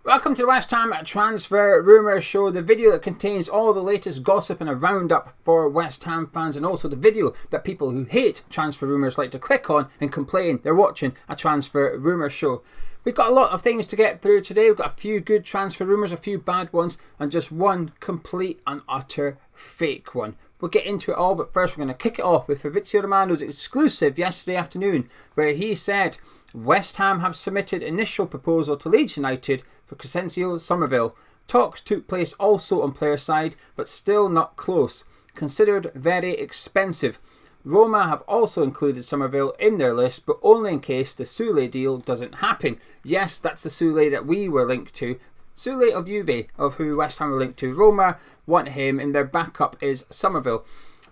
Welcome to the West Ham Transfer Rumour Show, the video that contains all the latest gossip and a roundup for West Ham fans, and also the video that people who hate transfer rumours like to click on and complain they're watching a transfer rumour show. We've got a lot of things to get through today. We've got a few good transfer rumours, a few bad ones, and just one complete and utter fake one. We'll get into it all, but first we're going to kick it off with Fabrizio Romano's exclusive yesterday afternoon, where he said West Ham have submitted initial proposal to Leeds United for Crysencio Summerville. Talks took place also on player side, but still not close. Considered very expensive. Roma have also included Summerville in their list, but only in case the Soule deal doesn't happen. Yes, that's the Soule that we were linked to. Soule of Juve, of who West Ham were linked to. Roma want him, and their backup is Summerville.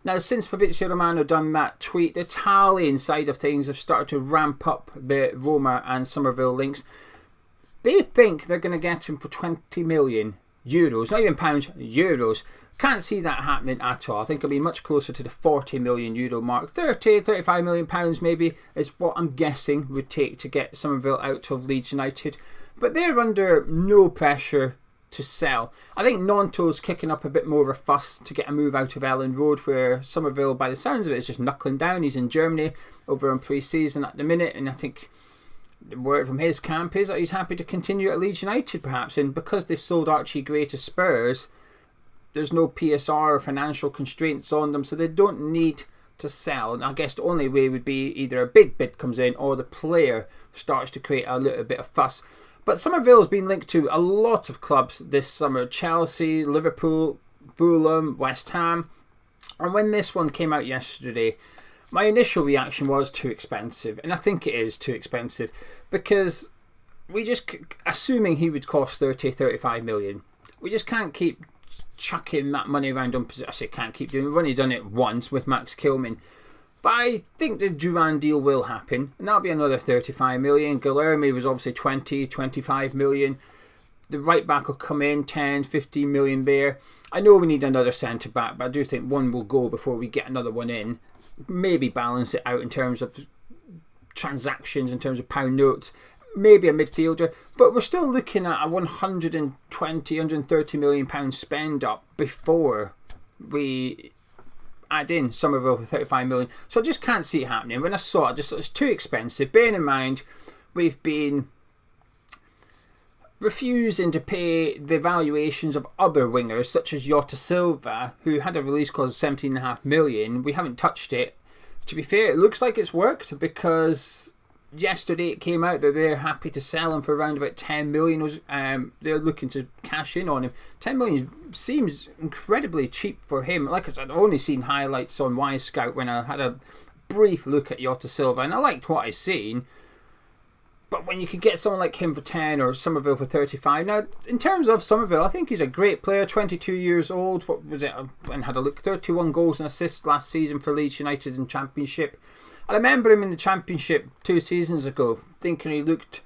Now, since Fabrizio Romano done that tweet, the Italian side of things have started to ramp up the Roma and Summerville links. They think they're going to get him for 20 million euros, not even pounds, euros. Can't see that happening at all. I think it'll be much closer to the 40 million euro mark. 35 million pounds maybe is what I'm guessing would take to get Summerville out of Leeds United. But they're under no pressure to sell. I think Nanto's kicking up a bit more of a fuss to get a move out of Ellen Road, where Summerville, by the sounds of it, is just knuckling down. He's in Germany over on pre-season at the minute, and I think the word from his camp is that he's happy to continue at Leeds United perhaps, and because they've sold Archie Gray to Spurs, there's no PSR or financial constraints on them, so they don't need to sell. And I guess the only way would be either a big bid comes in or the player starts to create a little bit of fuss. But Summerville has been linked to a lot of clubs this summer. Chelsea, Liverpool, Fulham, West Ham. And when this one came out yesterday, my initial reaction was too expensive. And I think it is too expensive because we just, assuming he would cost 35 million, we just can't keep chucking that money around on position. I say can't keep doing it. We've only done it once with Max Kilman. But I think the Duran deal will happen, and that'll be another 35 million. Guilherme was obviously 20, 25 million. The right back will come in, 10, 15 million there. I know we need another centre back, but I do think one will go before we get another one in. Maybe balance it out in terms of transactions, in terms of pound notes. Maybe a midfielder, but we're still looking at a 120, 130 million pound spend up before we add in Summerville for 35 million. So I just can't see it happening. When I saw it, I just thought it's too expensive. Bearing in mind, we've been refusing to pay the valuations of other wingers, such as Jota Silva, who had a release clause of 17.5 million. We haven't touched it. To be fair, it looks like it's worked because yesterday it came out that they're happy to sell him for around about 10 million. They're looking to cash in on him. 10 million seems incredibly cheap for him. Like I said, I've only seen highlights on Scout when I had a brief look at Jota Silva, and I liked what I seen. But when you could get someone like him for 10 or Summerville for 35. Now, in terms of Summerville, I think he's a great player, 22 years old. What was it? And had a look, 31 goals and assists last season for Leeds United in Championship. I remember him in the Championship 2 seasons ago, thinking he looked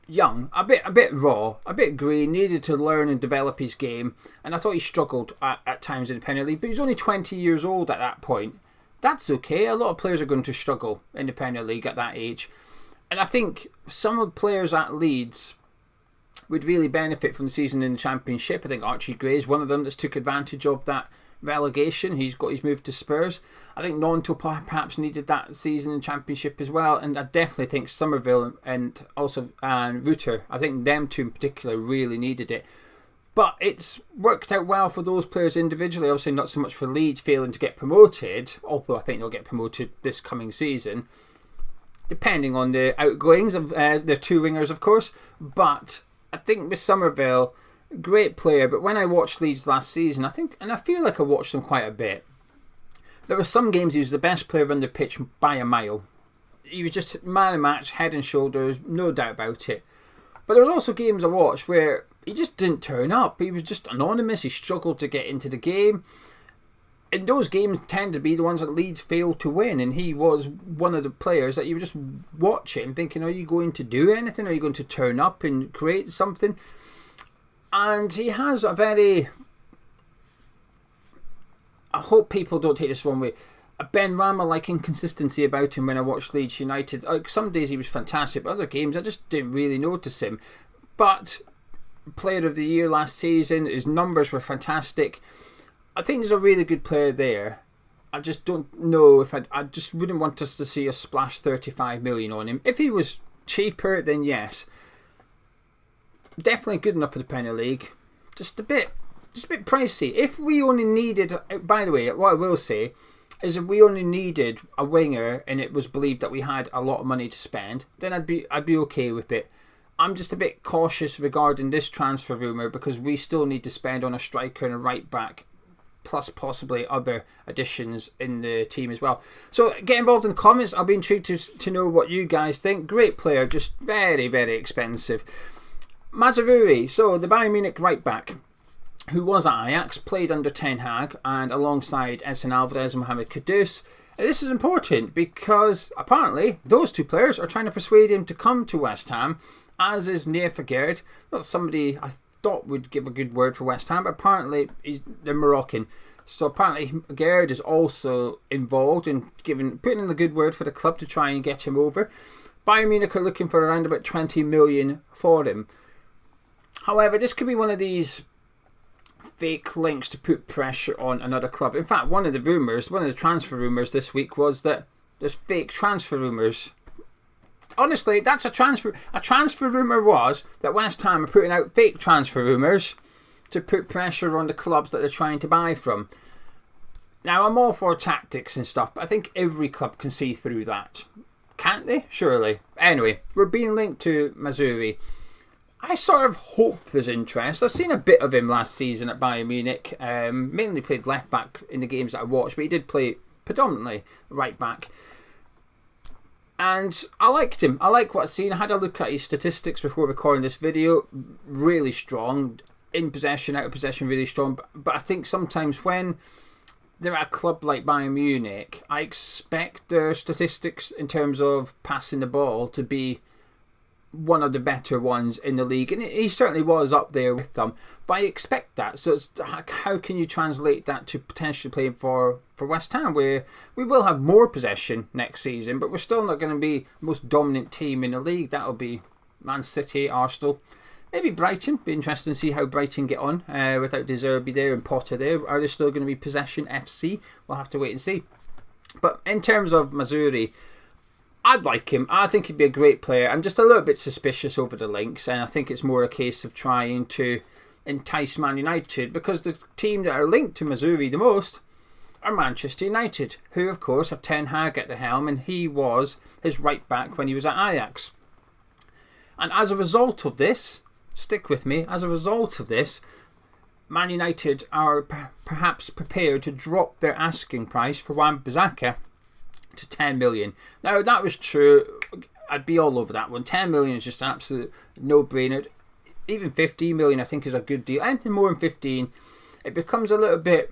young, a bit raw, a bit green, needed to learn and develop his game, and I thought he struggled at times in the Premier League, but he was only 20 years old at that point. That's okay. A lot of players are going to struggle in the Premier League at that age, and I think some of the players at Leeds would really benefit from the season in the Championship. I think Archie Gray is one of them that's took advantage of that relegation. He's got his move to Spurs. I think Nanto perhaps needed that season in Championship as well, and I definitely think Summerville and also Rutter, I think them two in particular really needed it. But it's worked out well for those players individually. Obviously not so much for Leeds failing to get promoted, although I think they'll get promoted this coming season, depending on the outgoings of their two wingers, of course. But I think with Summerville, great player, but when I watched Leeds last season, I feel like I watched them quite a bit. There were some games he was the best player on the pitch by a mile. He was just man of match, head and shoulders, no doubt about it. But there was also games I watched where he just didn't turn up. He was just anonymous. He struggled to get into the game. And those games tend to be the ones that Leeds failed to win, and he was one of the players that you were just watching thinking, are you going to do anything? Are you going to turn up and create something? And he has a very, I hope people don't take this the wrong way, a Ben Rama-like inconsistency about him when I watched Leeds United. Some days he was fantastic, but other games I just didn't really notice him. But Player of the Year last season. His numbers were fantastic. I think there's a really good player there. I just don't know if I just wouldn't want us to see a splash 35 million on him. If he was cheaper, then yes. Definitely good enough for the Premier League. Just a bit pricey. If we only needed, by the way, what I will say is if we only needed a winger and it was believed that we had a lot of money to spend, then I'd be okay with it. I'm just a bit cautious regarding this transfer rumour because we still need to spend on a striker and a right back, plus possibly other additions in the team as well. So get involved in the comments. I'll be intrigued to know what you guys think. Great player, just very, very expensive. Mazraoui, so the Bayern Munich right back, who was at Ajax, played under Ten Hag and alongside Edson Alvarez and Mohamed Kudus. And this is important because apparently those two players are trying to persuade him to come to West Ham, as is Noussair Mazraoui, not somebody I thought would give a good word for West Ham, but apparently they're Moroccan. So apparently Mazraoui is also involved in putting in the good word for the club to try and get him over. Bayern Munich are looking for around about 20 million for him. However, this could be one of these fake links to put pressure on another club. In fact, one of the transfer rumours this week was that there's fake transfer rumours. Honestly, that's a transfer rumour was that West Ham are putting out fake transfer rumours to put pressure on the clubs that they're trying to buy from. Now, I'm all for tactics and stuff, but I think every club can see through that. Can't they? Surely. Anyway, we're being linked to Mazraoui. I sort of hope there's interest. I've seen a bit of him last season at Bayern Munich. Mainly played left back in the games that I watched, but he did play predominantly right back. And I liked him. I like what I've seen. I had a look at his statistics before recording this video. Really strong. In possession, out of possession, really strong. But I think sometimes when they're at a club like Bayern Munich, I expect their statistics in terms of passing the ball to be one of the better ones in the league, and he certainly was up there with them, but I expect that. So it's, how can you translate that to potentially playing for West Ham, where we will have more possession next season, but we're still not going to be the most dominant team in the league. That'll be Man City, Arsenal, maybe Brighton. Be interesting to see how Brighton get on without De Zerbi there and Potter there. Are they still going to be Possession FC? We'll have to wait and see. But in terms of Mazraoui, I'd like him. I think he'd be a great player. I'm just a little bit suspicious over the links, and I think it's more a case of trying to entice Man United, because the team that are linked to Mazraoui the most are Manchester United, who of course have Ten Hag at the helm, and he was his right back when he was at Ajax. And as a result of this, stick with me, as a result of this, Man United are perhaps prepared to drop their asking price for Wan-Bissaka to 10 million. Now, if that was true, I'd be all over that one. 10 million is just an absolute no-brainer. Even 15 million I think is a good deal. Anything more than 15, it becomes a little bit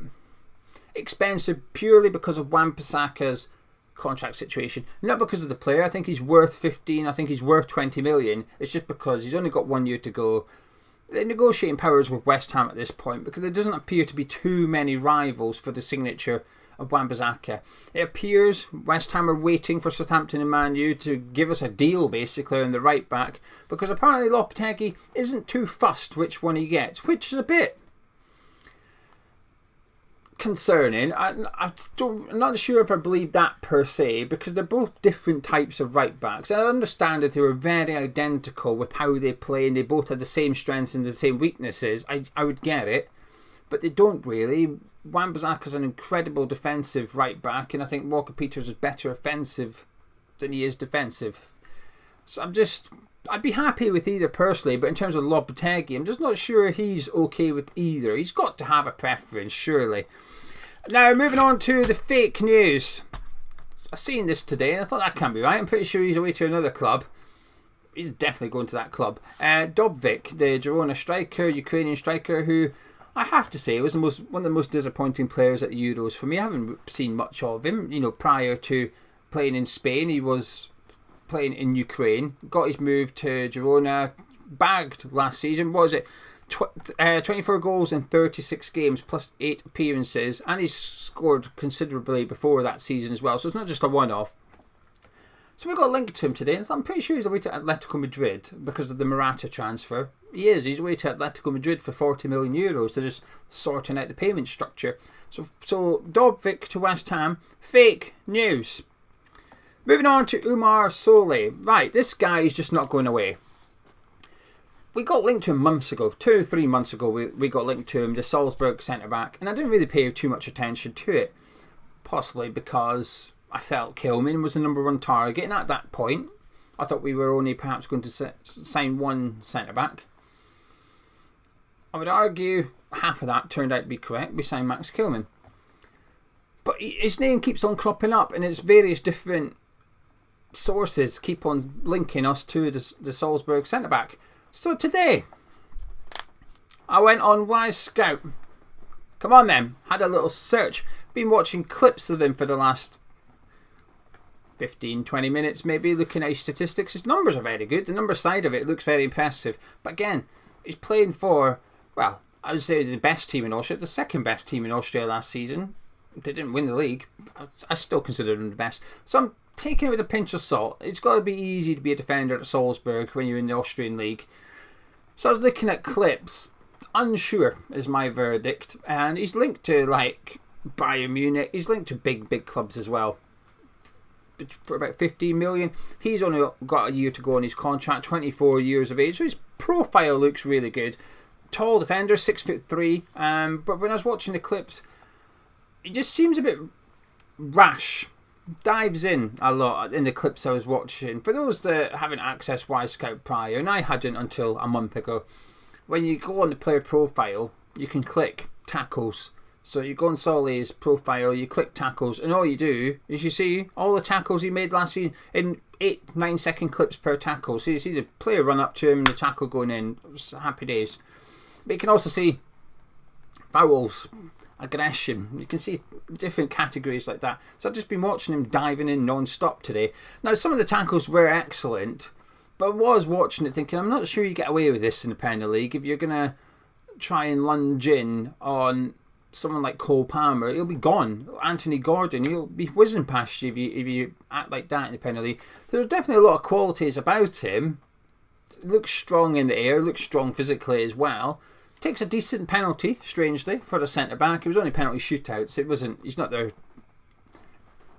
expensive purely because of Wan-Bissaka's contract situation. Not because of the player. I think he's worth 15, I think he's worth 20 million. It's just because he's only got 1 year to go. The negotiating powers with West Ham at this point, because there doesn't appear to be too many rivals for the signature of Wan-Bissaka. It appears West Ham are waiting for Southampton and Man U to give us a deal basically on the right back, because apparently Lopetegui isn't too fussed which one he gets, which is a bit concerning. I'm not sure if I believe that per se, because they're both different types of right backs. And I understand that they were very identical with how they play and they both had the same strengths and the same weaknesses. I would get it, but they don't really. Wan-Bissaka is an incredible defensive right back, and I think Walker Peters is better offensive than he is defensive. So I'd be happy with either personally, but in terms of Lopetegui, I'm just not sure he's okay with either. He's got to have a preference, surely. Now, moving on to the fake news. I've seen this today, and I thought that can't be right. I'm pretty sure he's away to another club. He's definitely going to that club. Dobvik, the Girona striker, Ukrainian striker, who I have to say was one of the most disappointing players at the Euros for me. I haven't seen much of him. Prior to playing in Spain, he was playing in Ukraine. Got his move to Girona, bagged last season. What was it? 24 goals in 36 games plus 8 appearances, and he's scored considerably before that season as well. So it's not just a one-off. So we got linked to him today, and I'm pretty sure he's away to Atletico Madrid because of the Morata transfer. He is. He's away to Atletico Madrid for €40 million. They're just sorting out the payment structure. So Dobvik to West Ham, fake news. Moving on to Umar Solé. Right, this guy is just not going away. We got linked to him months ago, 2 or 3 months ago. We got linked to him, the Salzburg centre back, and I didn't really pay too much attention to it, possibly because I felt Kilman was the number one target, and at that point, I thought we were only perhaps going to sign one centre-back. I would argue half of that turned out to be correct. We signed Max Kilman. But his name keeps on cropping up, and it's various different sources keep on linking us to the Salzburg centre-back. So today, I went on Wise Scout. Come on then, had a little search. Been watching clips of him for the last 15-20 minutes maybe, looking at his statistics. His numbers are very good. The number side of it looks very impressive. But again, he's playing for, well, I would say the best team in Austria, the second best team in Austria last season. They didn't win the league. I still consider them the best. So I'm taking it with a pinch of salt. It's got to be easy to be a defender at Salzburg when you're in the Austrian league. So I was looking at clips. Unsure is my verdict. And he's linked to like Bayern Munich. He's linked to big clubs as well. For about 15 million. He's only got a year to go on his contract, 24 years of age, so his profile looks really good. Tall defender, 6'3", but when I was watching the clips, he just seems a bit rash. Dives in a lot in the clips I was watching. For those that haven't accessed Wise Scout prior, and I hadn't until a month ago, when you go on the player profile, you can click tackles. So you go on Solé's profile, you click tackles, and all you do is you see all the tackles he made last season in 8-9 second clips per tackle. So you see the player run up to him and the tackle going in. It was happy days. But you can also see fouls, aggression. You can see different categories like that. So I've just been watching him diving in non-stop today. Now some of the tackles were excellent, but I was watching it thinking, I'm not sure you get away with this in the Premier League. If you're going to try and lunge in on someone like Cole Palmer, he'll be gone. Anthony Gordon, he'll be whizzing past you if you act like that in the Premier League. There's definitely a lot of qualities about him. Looks strong in the air, looks strong physically as well. Takes a decent penalty, strangely, for the centre-back. It was only penalty shootouts. He's not their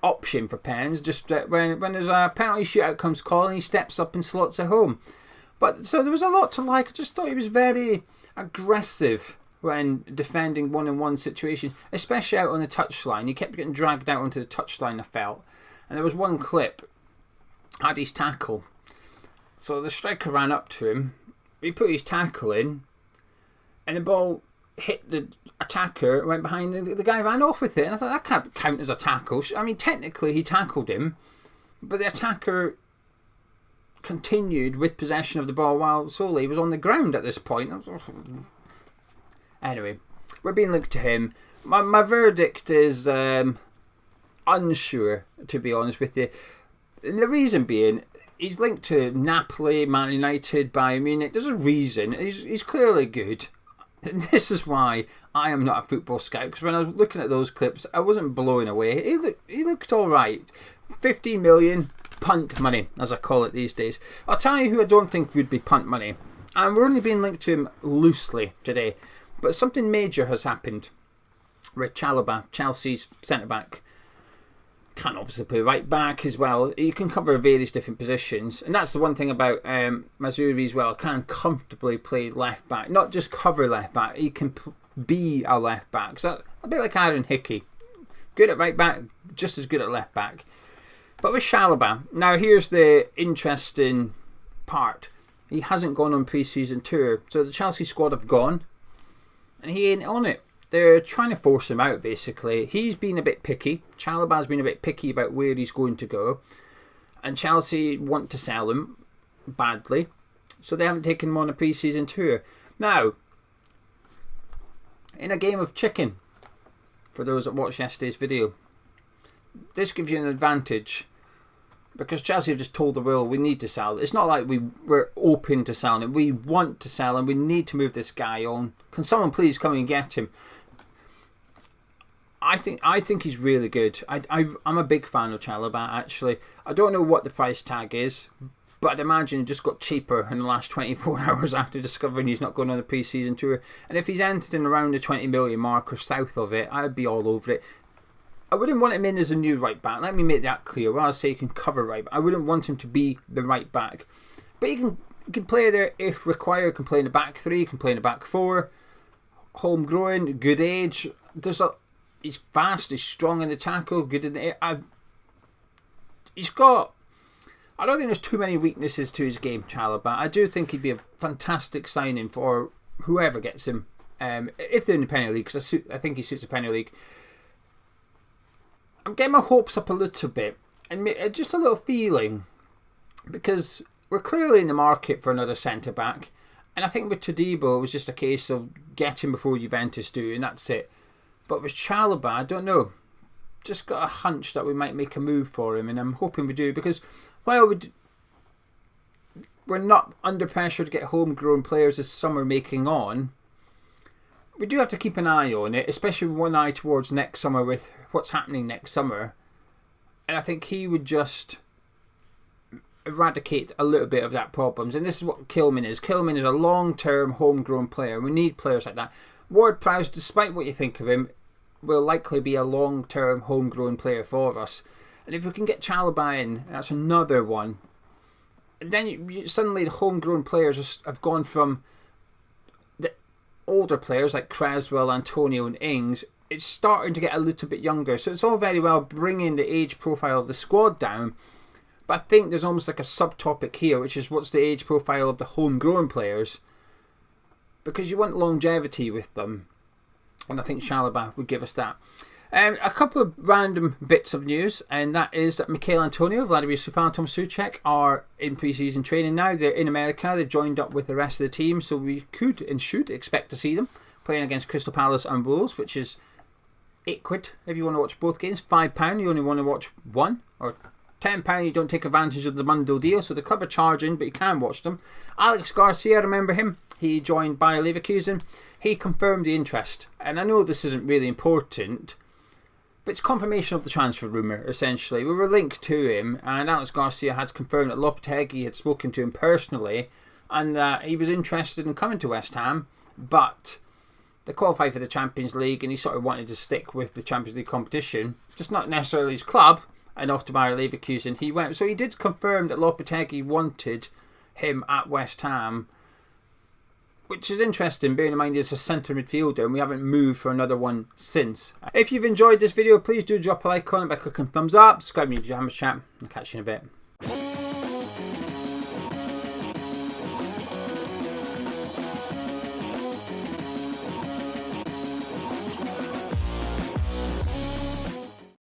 option for pens. Just when there's a penalty shootout comes calling, he steps up and slots it home. But so there was a lot to like. I just thought he was very aggressive when defending one-on-one situations, especially out on the touchline. He kept getting dragged out onto the touchline, I felt. And there was one clip, had his tackle. So the striker ran up to him, he put his tackle in, and the ball hit the attacker, went behind, and the guy ran off with it. And I thought, that can't count as a tackle. I mean, technically he tackled him, but the attacker continued with possession of the ball while Solé was on the ground at this point. Anyway, we're being linked to him. My verdict is unsure, to be honest with you. And the reason being, he's linked to Napoli, Man United, Bayern Munich. There's a reason. He's clearly good. And this is why I am not a football scout. Because when I was looking at those clips, I wasn't blown away. He looked all right. 15 million punt money, as I call it these days. I'll tell you who I don't think would be punt money. And we're only being linked to him loosely today. But something major has happened with Chalobah, Chelsea's centre-back. Can obviously play right back as well. He can cover various different positions. And that's the one thing about Mazraoui as well. Can comfortably play left back. Not just cover left back. He can be a left back. So a bit like Aaron Hickey. Good at right back, just as good at left back. But with Chalobah, now here's the interesting part. He hasn't gone on pre-season tour. So the Chelsea squad have gone. And he ain't on it. They're trying to force him out, basically. He's been a bit picky. Chalobah's been a bit picky about where he's going to go. And Chelsea want to sell him badly. So they haven't taken him on a pre-season tour. Now, in a game of chicken, for those that watched yesterday's video, this gives you an advantage. Because Chelsea have just told the world we need to sell. It's not like we're open to selling him. We want to sell him. We need to move this guy on. Can someone please come and get him? I think he's really good. I'm a big fan of Chalobah, actually. I don't know what the price tag is, but I'd imagine it just got cheaper in the last 24 hours after discovering he's not going on a pre-season tour. And if he's entered in around the 20 million mark or south of it, I'd be all over it. I wouldn't want him in as a new right back. Let me make that clear. While I say he can cover right back, I wouldn't want him to be the right back. But he can play there if required. Can play in the back three. Can play in the back four. Homegrown, good age. He's fast. He's strong in the tackle. Good in the air. He's got. I don't think there's too many weaknesses to his game, Chalobah. I do think he'd be a fantastic signing for whoever gets him. If they're in the Premier League, because I think he suits the Premier League. I'm getting my hopes up a little bit, and just a little feeling, because we're clearly in the market for another centre back, and I think with Todibo it was just a case of getting before Juventus do, and that's it. But with Chalobah, I don't know. Just got a hunch that we might make a move for him, and I'm hoping we do, because while we're not under pressure to get homegrown players this summer making on, we do have to keep an eye on it, especially with one eye towards next summer with what's happening next summer. And I think he would just eradicate a little bit of that problems. And this is what Kilman is. Kilman is a long-term homegrown player. We need players like that. Ward-Prowse, despite what you think of him, will likely be a long-term homegrown player for us. And if we can get Chalobah in, that's another one. And then suddenly the homegrown players have gone from the older players like Creswell, Antonio and Ings. It's starting to get a little bit younger. So it's all very well bringing the age profile of the squad down. But I think there's almost like a subtopic here, which is what's the age profile of the homegrown players. Because you want longevity with them. And I think Chalobah would give us that. A couple of random bits of news, and that is that Michail Antonio, Vladimir Sufan, Tom Souček are in pre-season training now. They're in America. They've joined up with the rest of the team, so we could and should expect to see them playing against Crystal Palace and Wolves, which is £8 if you want to watch both games. £5 you only want to watch one, or £10 you don't take advantage of the bundle deal. So the club are charging, but you can watch them. Alex Garcia, remember him? He joined Bayer Leverkusen. He confirmed the interest, and I know this isn't really important, but it's confirmation of the transfer rumour, essentially. We were linked to him, and Alex Garcia had confirmed that Lopetegui had spoken to him personally, and that he was interested in coming to West Ham, but they qualified for the Champions League, and he sort of wanted to stick with the Champions League competition, just not necessarily his club, and off to Bayer Leverkusen he went. So he did confirm that Lopetegui wanted him at West Ham, which is interesting, bearing in mind he's a centre midfielder and we haven't moved for another one since. If you've enjoyed this video, please do drop a like on it by clicking thumbs up, subscribe to Jammer's Chat, and catch you in a bit.